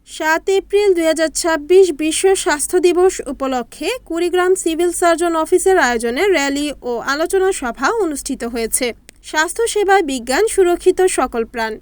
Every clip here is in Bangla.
৭ এপ্রিল ২০২৬ বিশ্ব স্বাস্থ্য দিবস উপলক্ষে কুড়িগ্রাম সিভিল সার্জন অফিসের আয়োজনে র্যালি ও আলোচনা সভা অনুষ্ঠিত হয়েছে। স্বাস্থ্যসেবায় বিজ্ঞান, সুরক্ষিত সকল প্রাণ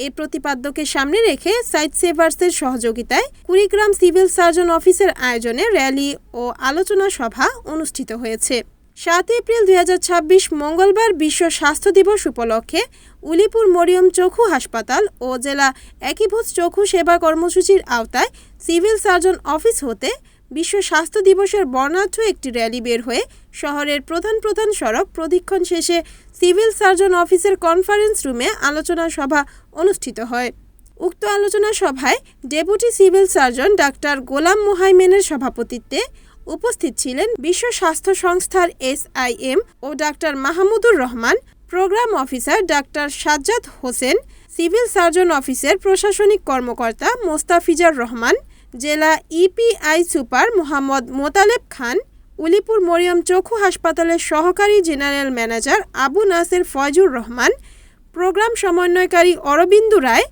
এই প্রতিপাদ্যকে সামনে রেখে সাইট সেভার্সের সহযোগিতায় কুড়িগ্রাম সিভিল সার্জন অফিসের আয়োজনে র্যালি ও আলোচনা সভা অনুষ্ঠিত হয়েছে। ৭ এপ্রিল ২০২৬ মঙ্গলবার বিশ্ব স্বাস্থ্য দিবস উপলক্ষে উলিপুর মরিয়ম চক্ষু হাসপাতাল ও জেলা একীভূত চক্ষু সেবা কর্মসূচির আওতায় সিভিল সার্জন অফিস হতে বিশ্ব স্বাস্থ্য দিবসের বর্ণাঢ্য একটি র্যালি বের হয়ে শহরের প্রধান প্রধান সড়ক প্রদক্ষিণ শেষে সিভিল সার্জন অফিসের কনফারেন্স রুমে আলোচনা সভা অনুষ্ঠিত হয়। উক্ত আলোচনা সভায় deputy civil surgeon doctor Golam মোহাইমেনের সভাপতিত্বে উপস্থিত ছিলেন বিশ্ব স্বাস্থ্য সংস্থার SIM ও doctor Mahmudur Rahman, program officer doctor Sajjad Hossain, civil surgeon অফিসের প্রশাসনিক কর্মকর্তা মোস্তাফিজার রহমান, জেলা EPI সুপার মোহাম্মদ মোতালেব খান, উলিপুর মরিয়ম চক্ষু হাসপাতালের সহকারী general manager Abu Naser Foyzur Rahman, program সমন্বয়কারী অরবিন্দু রায়,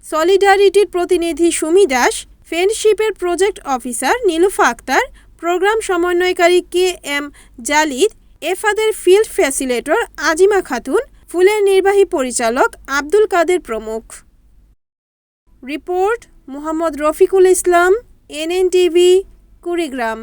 সলিডারিটির প্রতিনিধি সুমি দাস, ফ্রেন্ডশিপের project officer Nilufa Akter, program সমন্বয়কারী KM জালিদ, এফাদের ফিল্ড ফ্যাসিলেটর আজিমা খাতুন, ফুলের নির্বাহী পরিচালক আব্দুল কাদের প্রমুখ। Report Mohammad Rafiqul Islam, NNTV, Kurigram.